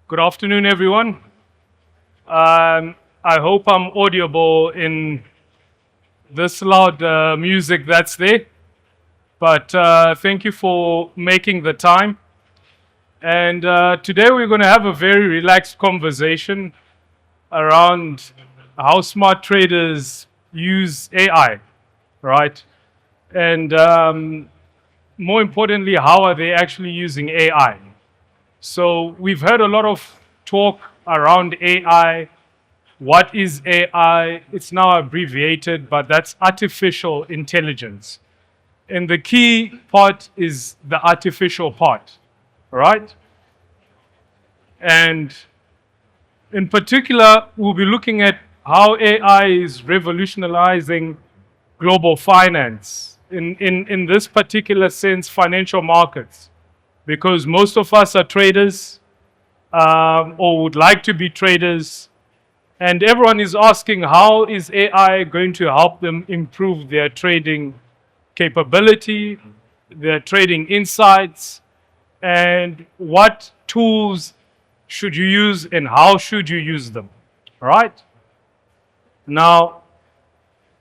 Good afternoon, everyone. I hope I'm audible in this loud music that's there. But thank you for making the time. And today we're going to have a very relaxed conversation around how smart traders use AI, right? And more importantly, how are they actually using AI? So we've heard a lot of talk around AI. What is AI? It's now abbreviated, but that's artificial intelligence. And the key part is the artificial part, right? And in particular, we'll be looking at how AI is revolutionizing global finance. In this particular sense, financial markets. Because most of us are traders or would like to be traders. And everyone is asking, how is AI going to help them improve their trading capability, their trading insights, and what tools should you use and how should you use them, right? Now,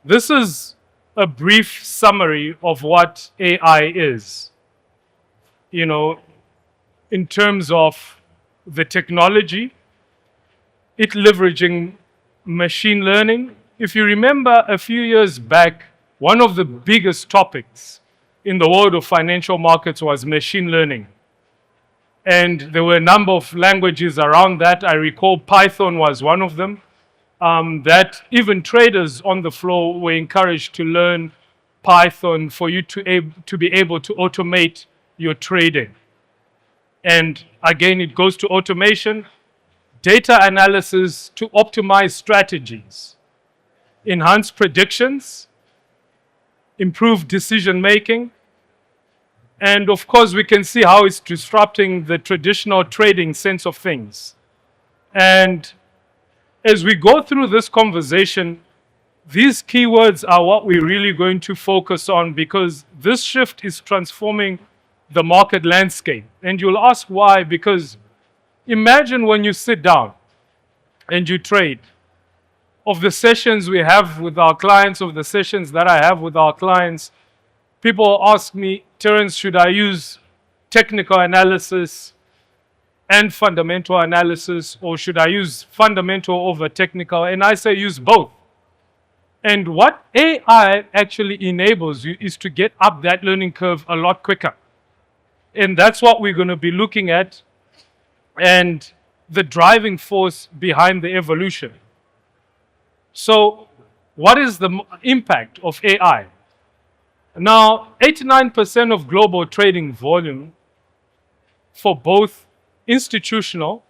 this is a brief summary of what AI is. You know, in terms of the technology, it leveraging machine learning. If you remember a few years back, one of the biggest topics in the world of financial markets was machine learning. And there were a number of languages around that. I recall Python was one of them, that even traders on the floor were encouraged to learn Python for you to be able to automate your trading. And again, it goes to automation, data analysis to optimize strategies, enhance predictions, improve decision making, and of course, we can see how it's disrupting the traditional trading sense of things. And as we go through this conversation, these keywords are what we're really going to focus on because this shift is transforming the market landscape. And you'll ask why, because imagine when you sit down and you trade. Of the sessions we have with our clients, of the sessions that I have with our clients, people ask me, Terence, should I use technical analysis and fundamental analysis, or should I use fundamental over technical? And I say use both. And what AI actually enables you is to get up that learning curve a lot quicker. And that's what we're going to be looking at and the driving force behind the evolution. So what is the impact of AI? Now, 89% of global trading volume for both institutional,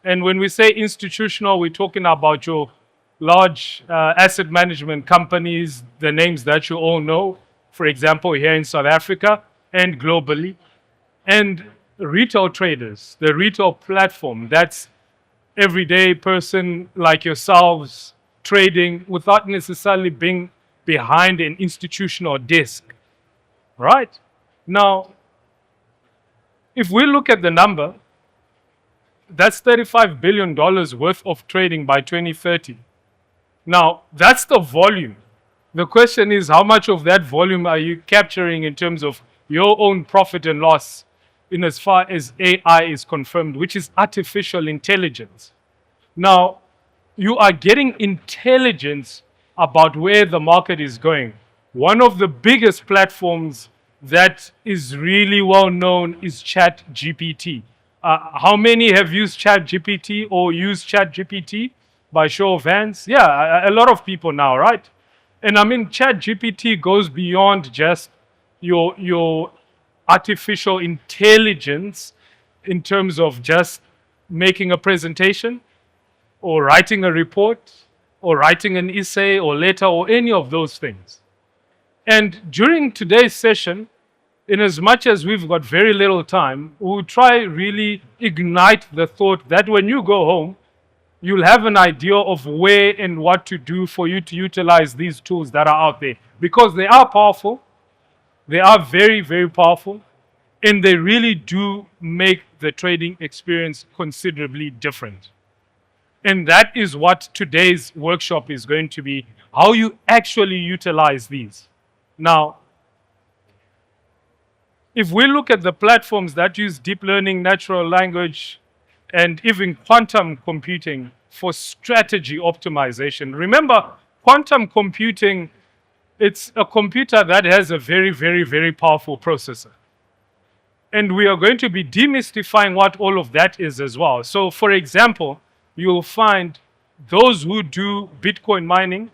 and when we say institutional, we're talking about your large asset management companies, the names that you all know, for example, here in South Africa and globally, and retail traders, the retail platform, that's everyday person like yourselves trading without necessarily being behind an institutional desk, right? Now, if we look at the number, that's $35 billion worth of trading by 2030. Now, that's the volume. The question is, how much of that volume are you capturing in terms of your own profit and loss in as far as AI is confirmed, which is artificial intelligence? Now, you are getting intelligence about where the market is going. One of the biggest platforms that is really well known is ChatGPT. How many have used ChatGPT or used ChatGPT by show of hands? Yeah, a lot of people now, right? And I mean, ChatGPT goes beyond just your artificial intelligence in terms of just making a presentation or writing a report or writing an essay or letter or any of those things. And during today's session, in as much as we've got very little time, we'll try really ignite the thought that when you go home, you'll have an idea of where and what to do for you to utilize these tools that are out there. Because they are powerful. They are very, very powerful. And they really do make the trading experience considerably different. And that is what today's workshop is going to be, how you actually utilize these. Now, if we look at the platforms that use deep learning, natural language, and even quantum computing for strategy optimization, remember, quantum computing, it's a computer that has a very, very, very powerful processor. And we are going to be demystifying what all of that is as well. So, for example, you'll find those who do Bitcoin mining,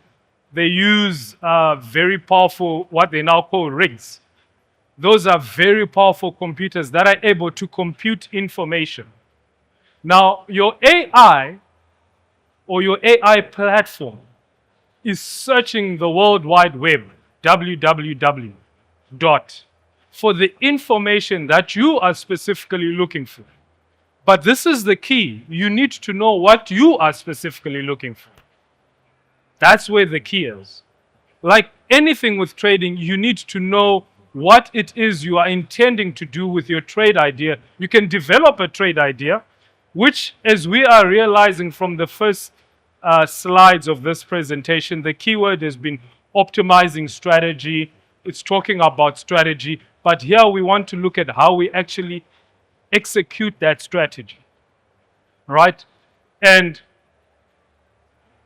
they use very powerful, what they now call rigs. Those are very powerful computers that are able to compute information. Now, your AI or your AI platform is searching the World Wide Web, www, for the information that you are specifically looking for. But this is the key. You need to know what you are specifically looking for. That's where the key is. Like anything with trading, you need to know what it is you are intending to do with your trade idea. You can develop a trade idea, which, as we are realizing from the first slides of this presentation, the keyword has been optimizing strategy. It's talking about strategy, but here we want to look at how we actually execute that strategy, right? And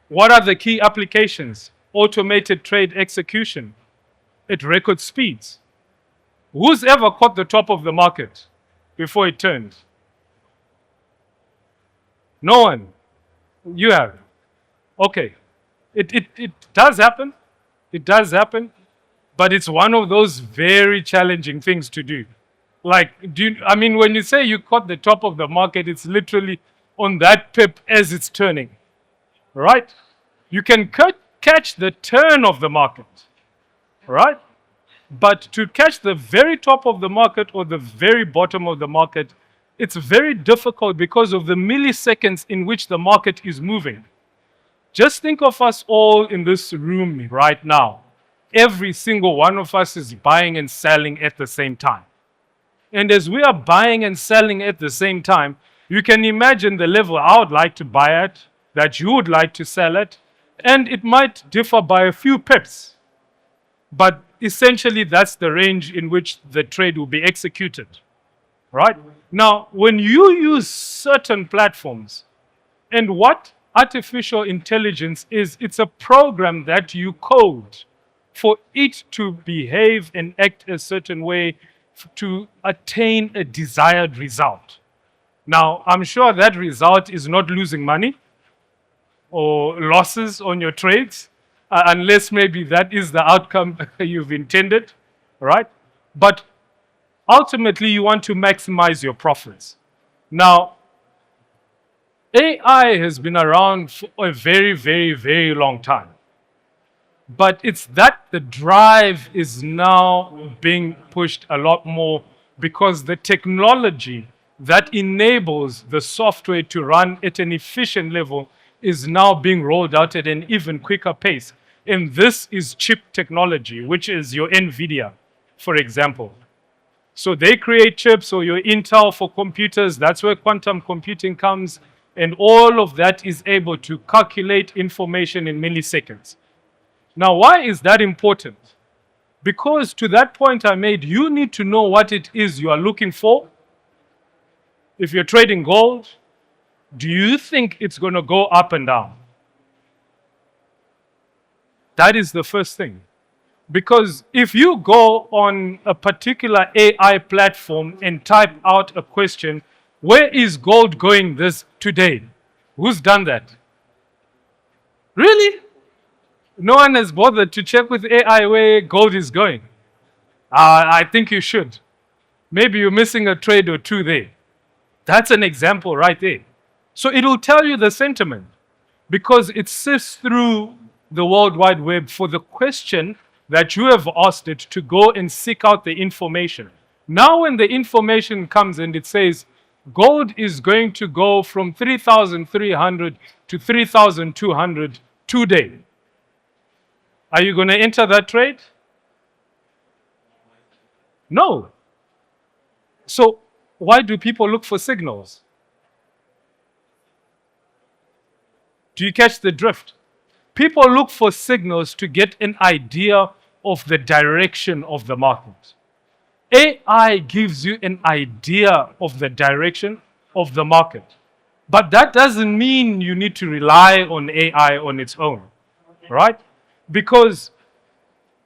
what are the key applications? Automated trade execution at record speeds. Who's ever caught the top of the market before it turned? No one. You have. Okay. It does happen. It does happen. But it's one of those very challenging things to do. Like, when you say you caught the top of the market, it's literally on that pip as it's turning. Right? You can catch the turn of the market. Right? But to catch the very top of the market or the very bottom of the market, it's very difficult because of the milliseconds in which the market is moving. Just think of us all in this room right now. Every single one of us is buying and selling at the same time. And as we are buying and selling at the same time, you can imagine the level I would like to buy at, that you would like to sell at, and it might differ by a few pips. But essentially, that's the range in which the trade will be executed, right? Now, when you use certain platforms, and what artificial intelligence is, it's a program that you code for it to behave and act a certain way to attain a desired result. Now, I'm sure that result is not losing money or losses on your trades, unless maybe that is the outcome you've intended, right? But ultimately, you want to maximize your profits. Now, AI has been around for a very, very, very long time. But it's that the drive is now being pushed a lot more because the technology that enables the software to run at an efficient level is now being rolled out at an even quicker pace. And this is chip technology, which is your NVIDIA, for example. So they create chips, or your Intel for computers. That's where quantum computing comes. And all of that is able to calculate information in milliseconds. Now, why is that important? Because to that point I made, you need to know what it is you are looking for. If you're trading gold, do you think it's going to go up and down? That is the first thing. Because if you go on a particular AI platform and type out a question, where is gold going this today? Who's done that? Really? No one has bothered to check with AI where gold is going. I think you should. Maybe you're missing a trade or two there. That's an example right there. So it will tell you the sentiment because it sifts through the World Wide Web for the question that you have asked it to go and seek out the information. Now when the information comes and it says gold is going to go from 3,300 to 3,200 today, are you going to enter that trade? No. So why do people look for signals? Do you catch the drift? People look for signals to get an idea of the direction of the market. AI gives you an idea of the direction of the market. But that doesn't mean you need to rely on AI on its own, right? Because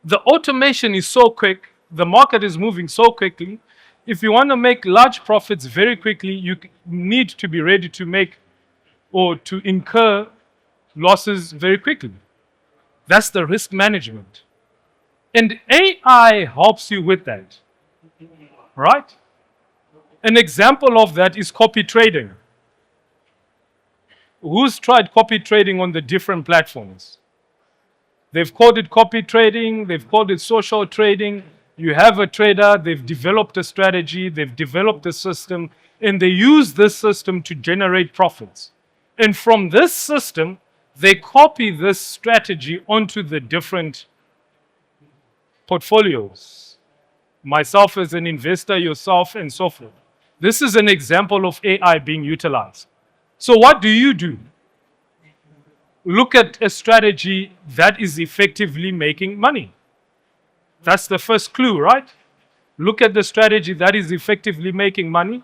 the automation is so quick, the market is moving so quickly. If you want to make large profits very quickly, you need to be ready to make or to incur losses very quickly. That's the risk management. And AI helps you with that, right? An example of that is copy trading. Who's tried copy trading on the different platforms? They've called it copy trading, they've called it social trading. You have a trader, they've developed a strategy, they've developed a system, and they use this system to generate profits. And from this system, they copy this strategy onto the different portfolios. Myself as an investor, yourself, and so forth. This is an example of AI being utilized. So what do? Look at a strategy that is effectively making money. That's the first clue, right? Look at the strategy that is effectively making money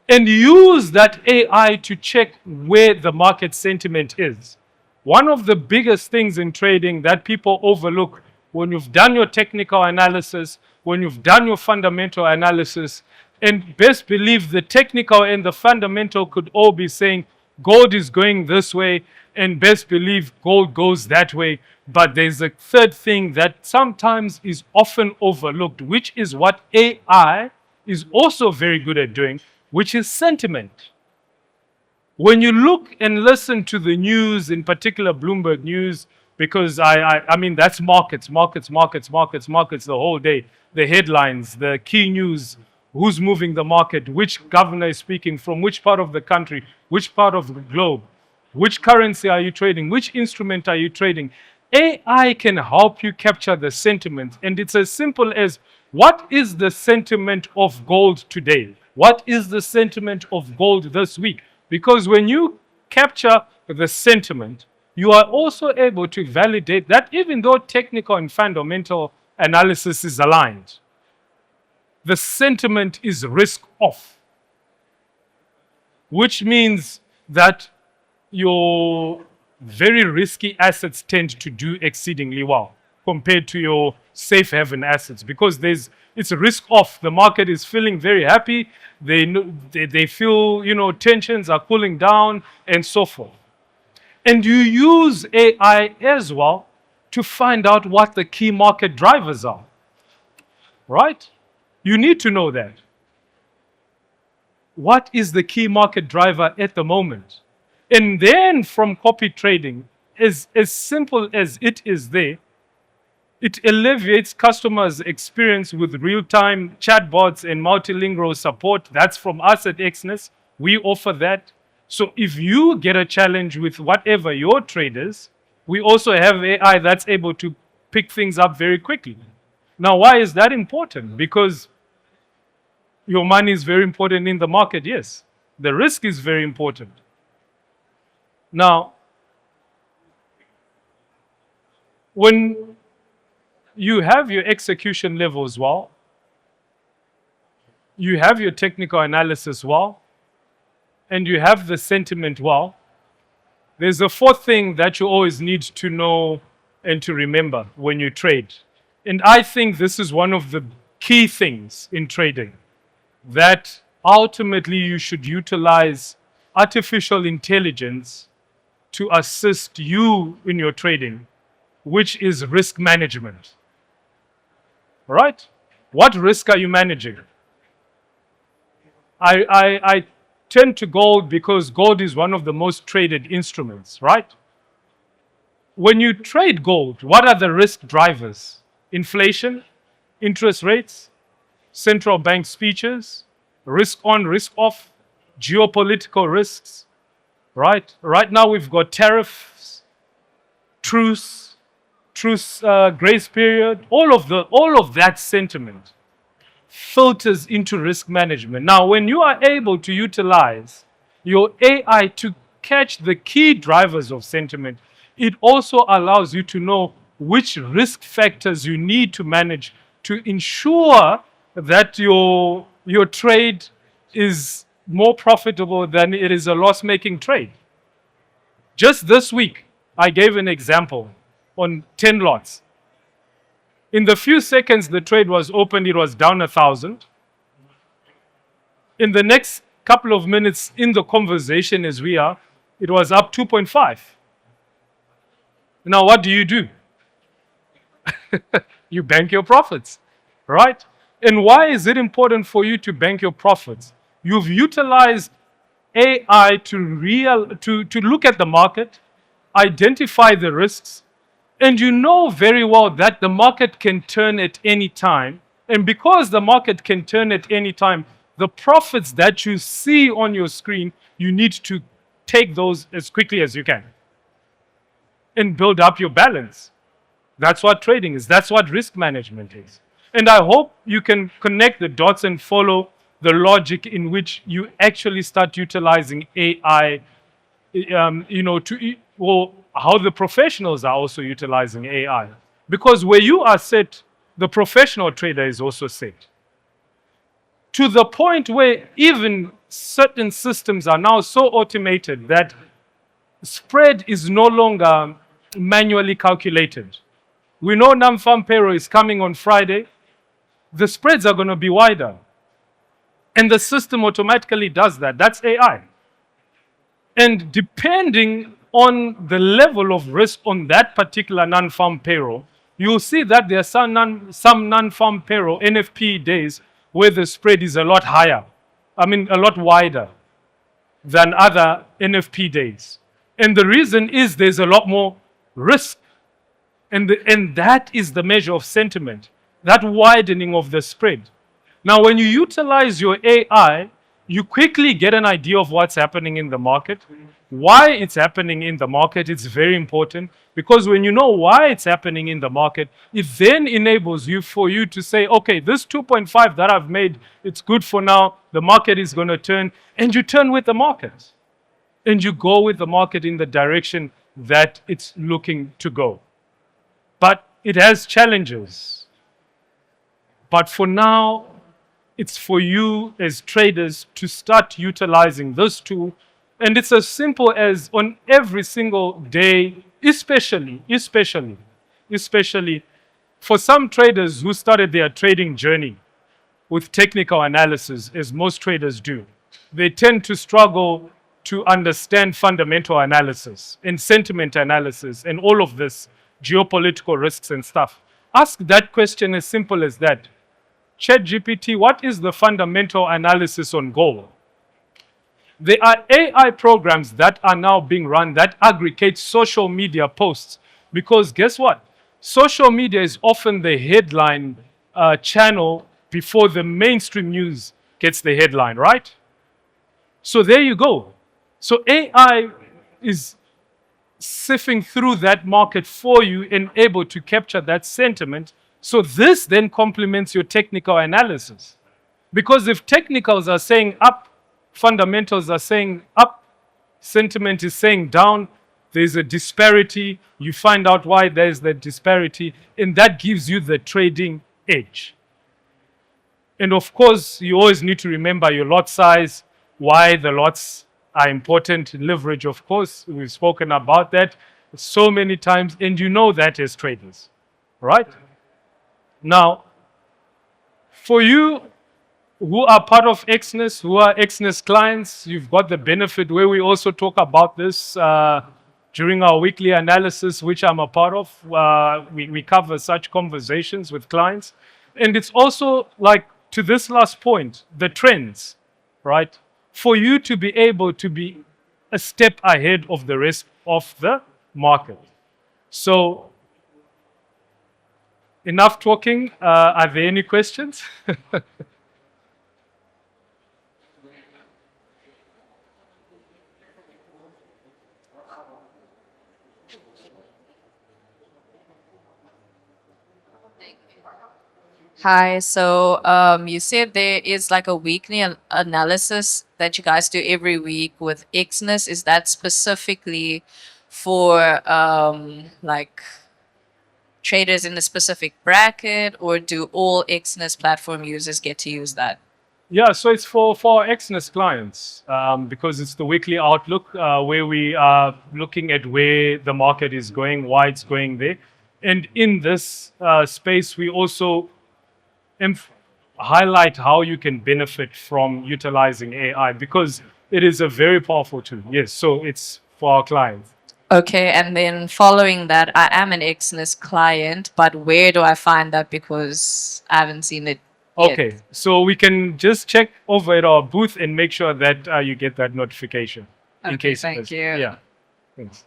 and use that AI to check where the market sentiment is. One of the biggest things in trading that people overlook when you've done your technical analysis, when you've done your fundamental analysis, and best believe the technical and the fundamental could all be saying gold is going this way, and best believe gold goes that way. But there's a third thing that sometimes is often overlooked, which is what AI is also very good at doing, which is sentiment. When you look and listen to the news, in particular Bloomberg News, because I mean, that's markets the whole day. The headlines, the key news, who's moving the market, which governor is speaking from which part of the country, which part of the globe, which currency are you trading, which instrument are you trading. AI can help you capture the sentiment. And it's as simple as, what is the sentiment of gold today? What is the sentiment of gold this week? Because when you capture the sentiment, you are also able to validate that even though technical and fundamental analysis is aligned, the sentiment is risk off, which means that your very risky assets tend to do exceedingly well compared to your safe haven assets, because it's a risk off. The market is feeling very happy. They feel tensions are cooling down and so forth. And you use AI as well to find out what the key market drivers are, right? You need to know that. What is the key market driver at the moment? And then from copy trading, as simple as it is there, it alleviates customers' experience with real-time chatbots and multilingual support. That's from us at Exness. We offer that. So if you get a challenge with whatever your trade is, we also have AI that's able to pick things up very quickly. Now, why is that important? Because your money is very important in the market, yes. The risk is very important. Now, when you have your execution levels well, you have your technical analysis well, and you have the sentiment well, there's a fourth thing that you always need to know and to remember when you trade. And I think this is one of the key things in trading, that ultimately you should utilize artificial intelligence to assist you in your trading, which is risk management. Right? What risk are you managing? I tend to gold because gold is one of the most traded instruments, right? When you trade gold, what are the risk drivers? Inflation, interest rates, central bank speeches, risk on, risk off, geopolitical risks, right? Right now we've got tariffs, truce, grace period, all of that sentiment filters into risk management. Now, when you are able to utilize your AI to catch the key drivers of sentiment, it also allows you to know which risk factors you need to manage to ensure that your trade is more profitable than it is a loss-making trade. Just this week, I gave an example on 10 lots. In the few seconds the trade was opened, it was down 1,000. In the next couple of minutes in the conversation as we are, it was up 2.5. Now what do? You bank your profits, right? And why is it important for you to bank your profits? You've utilized AI to look at the market, identify the risks, and you know very well that the market can turn at any time. And because the market can turn at any time, the profits that you see on your screen, you need to take those as quickly as you can and build up your balance. That's what trading is. That's what risk management is. And I hope you can connect the dots and follow the logic in which you actually start utilizing AI, well, how the professionals are also utilizing AI. Because where you are set, the professional trader is also set. To the point where even certain systems are now so automated that spread is no longer manually calculated. We know non-farm payroll is coming on Friday. The spreads are going to be wider. And the system automatically does that. That's AI. And depending on the level of risk on that particular non-farm payroll, you'll see that there are some non-farm payroll NFP days where the spread is a lot higher. A lot wider than other NFP days. And the reason is there's a lot more risk. And that is the measure of sentiment, that widening of the spread. Now, when you utilize your AI, you quickly get an idea of what's happening in the market. Why it's happening in the market, it's very important, because when you know why it's happening in the market, it then enables you to say, okay, this 2.5 that I've made, it's good for now, the market is going to turn, and you turn with the market. And you go with the market in the direction that it's looking to go. But it has challenges. But for now, it's for you as traders to start utilizing this tool. And it's as simple as on every single day, especially for some traders who started their trading journey with technical analysis, as most traders do, they tend to struggle to understand fundamental analysis and sentiment analysis and all of this geopolitical risks and stuff. Ask that question as simple as that. ChatGPT, what is the fundamental analysis on gold? There are AI programs that are now being run that aggregate social media posts. Because guess what? Social media is often the headline channel before the mainstream news gets the headline, right? So there you go. So AI is sifting through that market for you and able to capture that sentiment. So this then complements your technical analysis. Because if technicals are saying up, fundamentals are saying up, sentiment is saying down, there's a disparity, you find out why there's the disparity, and that gives you the trading edge. And of course, you always need to remember your lot size, why the lots are important. Leverage, of course, we've spoken about that so many times, and you know that as traders, right? Now, for you who are part of Exness, who are Exness clients, you've got the benefit where we also talk about this during our weekly analysis, which I'm a part of. We cover such conversations with clients. And it's also like, to this last point, the trends, right? For you to be able to be a step ahead of the rest of the market. So, enough talking. Are there any questions? Hi. So you said there is like a weekly analysis that you guys do every week with Exness. Is that specifically for like traders in a specific bracket, or do all Exness platform users get to use that? Yeah, so it's for Exness clients because it's the weekly outlook where we are looking at where the market is going, why it's going there. And in this space, we also inf- highlight how you can benefit from utilizing AI because it is a very powerful tool. Yes, so it's for our clients. Okay, and then following that, I am an Exness client, but where do I find that because I haven't seen it yet? Okay, so we can just check over at our booth and make sure that you get that notification in Okay, case. thank you. Yeah, thanks.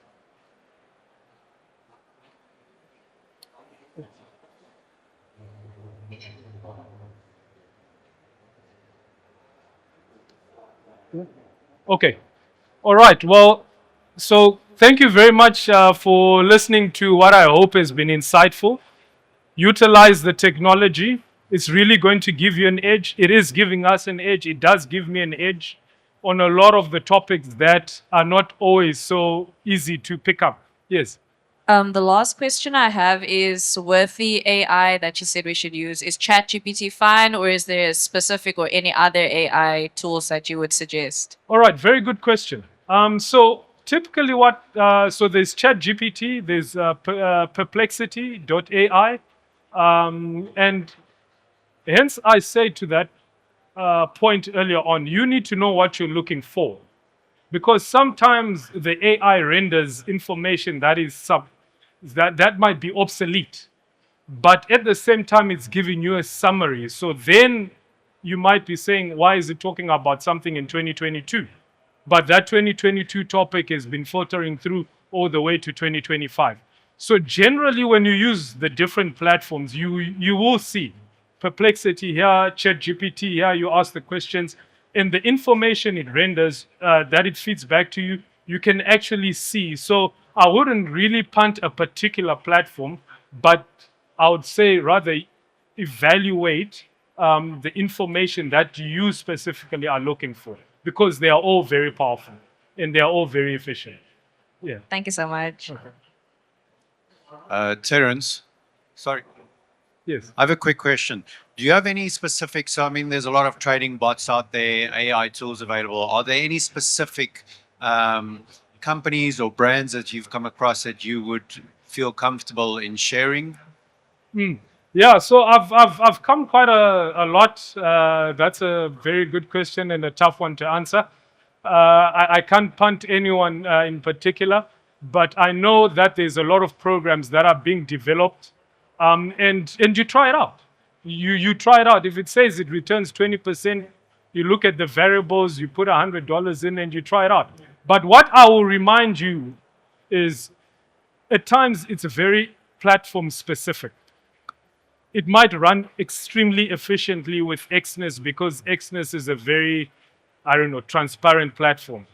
Okay, all right. Well, so thank you very much for listening to what I hope has been insightful. Utilize the technology. It's really going to give you an edge. It is giving us an edge. It does give me an edge on a lot of the topics that are not always so easy to pick up. Yes. The last question I have is with the AI that you said we should use, is ChatGPT fine, or is there a specific or any other AI tools that you would suggest? All right, very good question. So typically, so there's ChatGPT, there's Perplexity.ai, and hence I say to that point earlier on, you need to know what you're looking for, because sometimes the AI renders information that might be obsolete, but at the same time it's giving you a summary. So then you might be saying, why is it talking about something in 2022? But that 2022 topic has been filtering through all the way to 2025. So generally, when you use the different platforms, you will see Perplexity here, ChatGPT here. You ask the questions, and the information it renders that it feeds back to you, you can actually see. So I wouldn't really punt a particular platform, but I would say rather evaluate the information that you specifically are looking for because they are all very powerful and they are all very efficient. Yeah. Thank you so much. Terence, sorry, Yes. I have a quick question. Do you have any specific? So, I mean, there's a lot of trading bots out there, AI tools available. Are there any specific companies or brands that you've come across that you would feel comfortable in sharing? Yeah, so I've come quite a lot. That's a very good question and a tough one to answer. I can't punt anyone in particular, but I know that there's a lot of programs that are being developed, and you try it out. You try it out. If it says it returns 20%, you look at the variables, you put $100 in, and you try it out. But what I will remind you is, at times it's very platform specific. It might run extremely efficiently with Exness because Exness is a very, I don't know, transparent platform,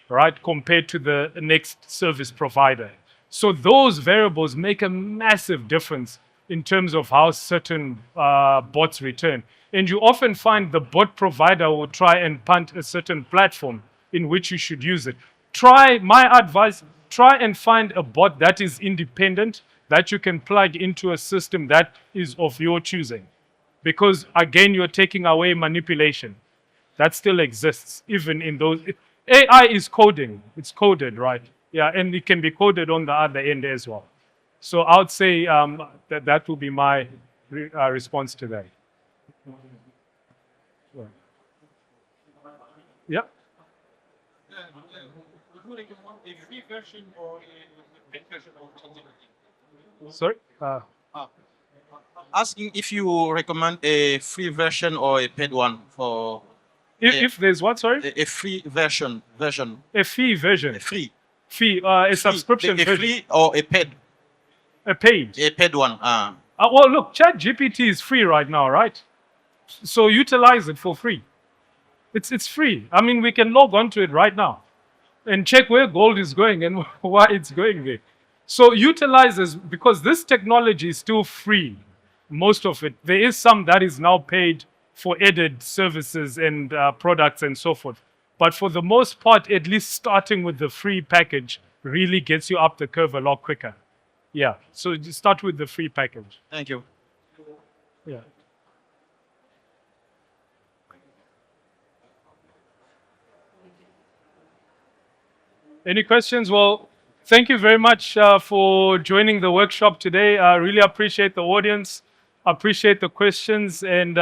right, compared to the next service provider. So those variables make a massive difference in terms of how certain bots return. And you often find the bot provider will try and punt a certain platform in which you should use it. My advice, try and find a bot that is independent, that you can plug into a system that is of your choosing. Because again, you're taking away manipulation. That still exists, even in those. AI is coding, it's coded, right? Yeah, and it can be coded on the other end as well. So I would say that will be my response to that. Yeah. Sorry. Asking if you recommend a free version or a paid one for If there's what? Sorry. a free version, A fee version. a free, A subscription a version. free or a paid, A paid. a paid one. Well, look, ChatGPT is free right now, right? So utilize it for free. It's free. I mean, we can log onto it right now and check where gold is going and why it's going there. So utilize this because this technology is still free. most of it. There is some that is now paid for added services and products and so forth. But for the most part, at least starting with the free package really gets you up the curve a lot quicker. Yeah, so you start with the free package. Thank you. Yeah. Any questions? Well, thank you very much for joining the workshop today. I really appreciate the audience, appreciate the questions, and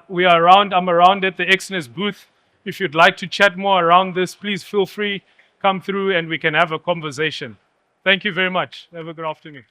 we are around. I'm around at the Exness booth. If you'd like to chat more around this, please feel free, come through and we can have a conversation. Thank you very much. Have a good afternoon.